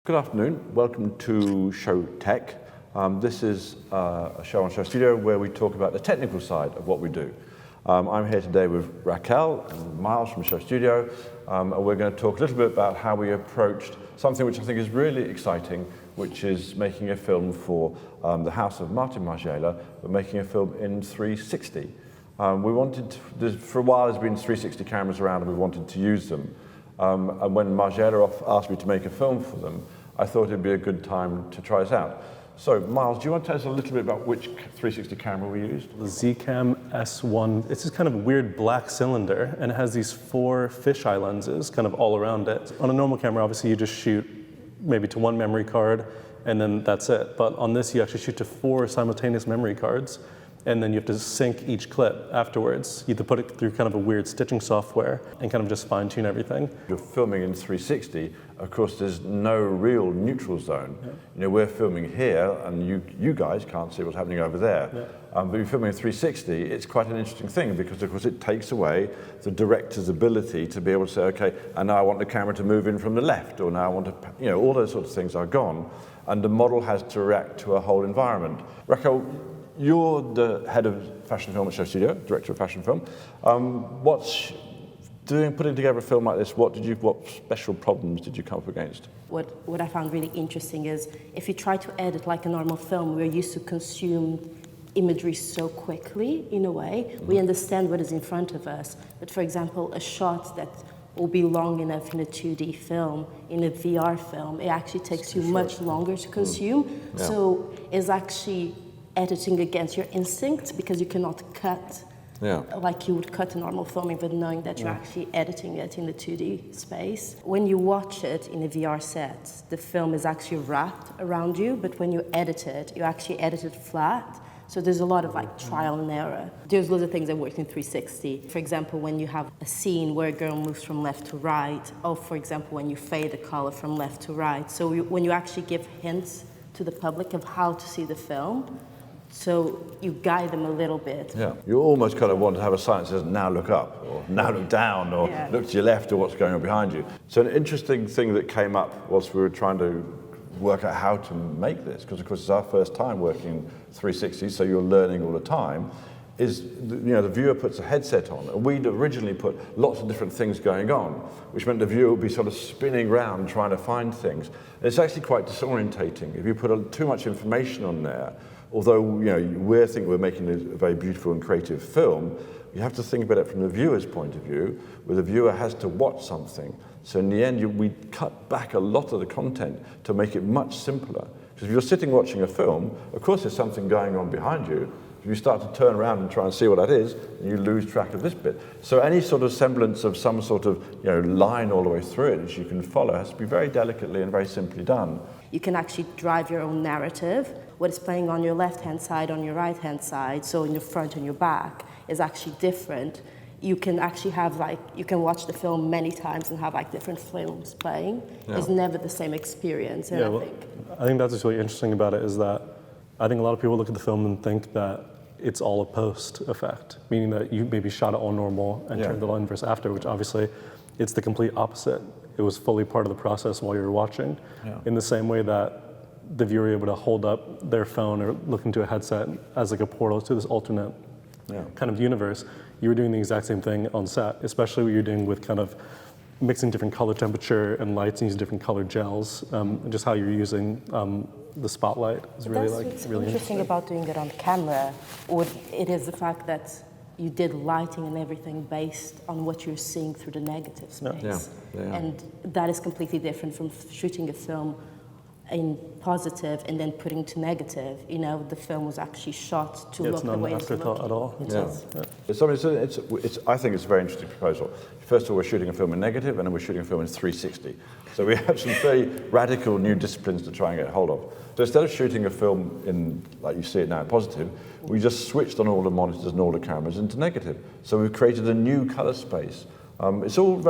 Good afternoon. Welcome to SHOWtech. This is a show on SHOWstudio where we talk about the technical side of what we do. I'm here today with Raquel and Myles from SHOWstudio, and we're going to talk a little bit about how we approached something which I think is really exciting, which is making a film for the house of Maison Margiela, but making a film in 360. We wanted to, for a while there's been 360 cameras around and we wanted to use them. And when Margiela asked me to make a film for them, I thought it'd be a good time to try this out. So, Myles, do you want to tell us a little bit about which 360 camera we used? The Zcam S1, it's this kind of weird black cylinder, and it has these 4 fisheye lenses kind of all around it. On a normal camera, obviously, you just shoot maybe to 1 memory card, and then that's it. But on this, you actually shoot to 4 simultaneous memory cards, and then you have to sync each clip afterwards. You have to put it through kind of a weird stitching software and kind of just fine-tune everything. You're filming in 360, of course there's no real neutral zone. Yeah. You know, we're filming here and you guys can't see what's happening over there. Yeah. But you're filming in 360, it's quite an interesting thing because of course it takes away the director's ability to be able to say, okay, and now I want the camera to move in from the left, or now I want to, you know, all those sorts of things are gone. And the model has to react to a whole environment. Raquel, you're the head of fashion film at SHOWstudio, director of fashion film. Putting together a film like this, what special problems did you come up against? What I found really interesting is if you try to edit like a normal film, we're used to consume imagery so quickly, in a way. Mm-hmm. We understand what is in front of us. But for example, a shot that will be long enough in a 2D film, in a VR film, it actually takes you much longer to consume. Mm. Yeah. So it's actually editing against your instincts because you cannot cut like you would cut a normal film even knowing that you're actually editing it in the 2D space. When you watch it in a VR set, the film is actually wrapped around you, but when you edit it, you actually edit it flat. So there's a lot of like trial and error. There's loads of things that work in 360. For example, when you have a scene where a girl moves from left to right, or for example, when you fade the color from left to right. So when you actually give hints to the public of how to see the film, so you guide them a little bit. Yeah, you almost kind of want to have a sign that says, now look up, or now look down, or look to your left, or what's going on behind you. So an interesting thing that came up whilst we were trying to work out how to make this, because of course it's our first time working 360, so you're learning all the time, is, you know, the viewer puts a headset on, and we'd originally put lots of different things going on, which meant the viewer would be sort of spinning around trying to find things. And it's actually quite disorientating. If you put too much information on there, although, you know, we think we're making a very beautiful and creative film, you have to think about it from the viewer's point of view, where the viewer has to watch something. So in the end, we cut back a lot of the content to make it much simpler. Because if you're sitting watching a film, of course there's something going on behind you. If you start to turn around and try and see what that is, you lose track of this bit. So any sort of semblance of some sort of, you know, line all the way through it that you can follow has to be very delicately and very simply done. You can actually drive your own narrative. What is playing on your left-hand side, on your right-hand side, so in your front and your back, is actually different. You can actually have you can watch the film many times and have like different films playing. Yeah. It's never the same experience. And I think that's what's really interesting about it is that I think a lot of people look at the film and think that it's all a post effect, meaning that you maybe shot it all normal and turned it on inverse after, which obviously it's the complete opposite. It was fully part of the process while you were watching, in the same way that the viewer able to hold up their phone or look into a headset as like a portal to this alternate kind of universe. You were doing the exact same thing on set, especially what you're doing with kind of mixing different color temperature and lights and using different color gels, and just how you're using the spotlight is really really interesting about doing it on camera. It is the fact that you did lighting and everything based on what you're seeing through the negative space. And that is completely different from shooting a film in positive and then putting to negative. You know, the film was actually shot to look the way it's looking. It's not an afterthought at all. I think it's a very interesting proposal. First of all, we're shooting a film in negative, and then we're shooting a film in 360. So we have some very radical new disciplines to try and get hold of. So instead of shooting a film in, like you see it now, in positive, we just switched on all the monitors and all the cameras into negative. So we've created a new color space. I think it's all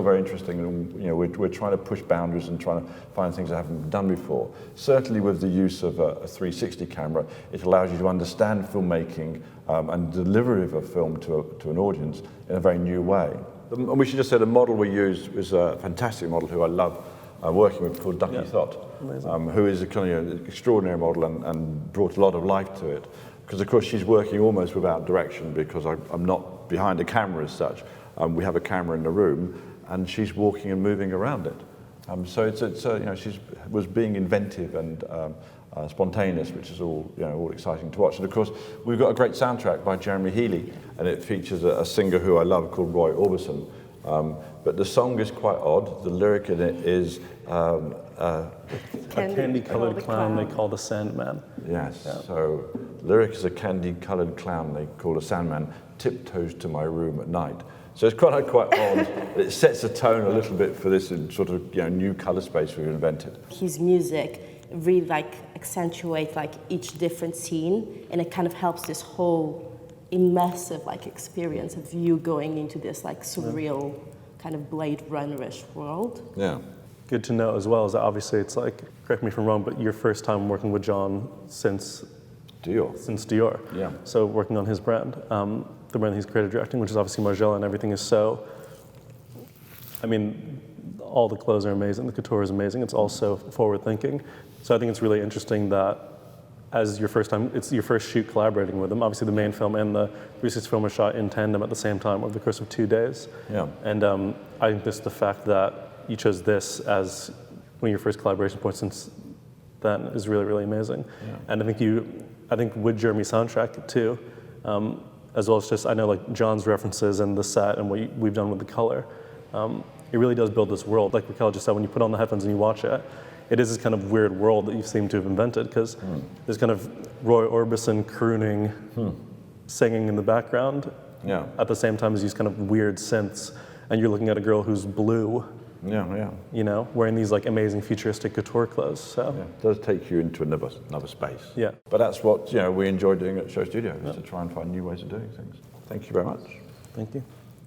very interesting, and you know, we're trying to push boundaries and trying to find things that haven't been done before. Certainly with the use of a 360 camera, it allows you to understand filmmaking and delivery of a film to an audience in a very new way. And we should just say the model we used was a fantastic model who I love, working with called Duckie Thot, who is a kind of extraordinary model and brought a lot of life to it. Because of course she's working almost without direction because I'm not behind a camera as such. We have a camera in the room and she's walking and moving around it. So it's you know, she was being inventive and spontaneous, which is all exciting to watch. And of course, we've got a great soundtrack by Jeremy Healy, and it features a singer who I love called Orbison. But the song is quite odd. The lyric in it is a candy-colored clown they call the Sandman. Yes. Yeah. So lyric is a candy-colored clown they call the Sandman tiptoes to my room at night. So it's quite odd. It sets a tone a little bit for this sort of new color space we've invented. His music really accentuates each different scene, and it kind of helps this whole immersive experience of you going into this surreal kind of Blade Runner-ish world. Yeah. Good to know as well is that obviously it's correct me if I'm wrong, but your first time working with John since Dior. Yeah. So working on his brand. The brand he's creative directing, which is obviously Margiela, and everything is so, I mean, all the clothes are amazing, the couture is amazing, it's also forward thinking. So I think it's really interesting that as your first time, it's your first shoot collaborating with him. Obviously the main film and the 360 film are shot in tandem at the same time over the course of 2 days. Yeah. And I think just the fact that you chose this as one of your first collaboration points since then is really, really amazing. Yeah. And I think with Jeremy's soundtrack too, as well as just, I know John's references and the set and what we've done with the color, it really does build this world. Like Raquel just said, when you put on the headphones and you watch it, it is this kind of weird world that you seem to have invented, because there's kind of Roy Orbison crooning, singing in the background, at the same time as these kind of weird synths, and you're looking at a girl who's blue, wearing these amazing futuristic couture clothes. So it does take you into another space. Yeah. But that's what we enjoy doing at SHOWstudio, is to try and find new ways of doing things. Thank you very much. Thank you.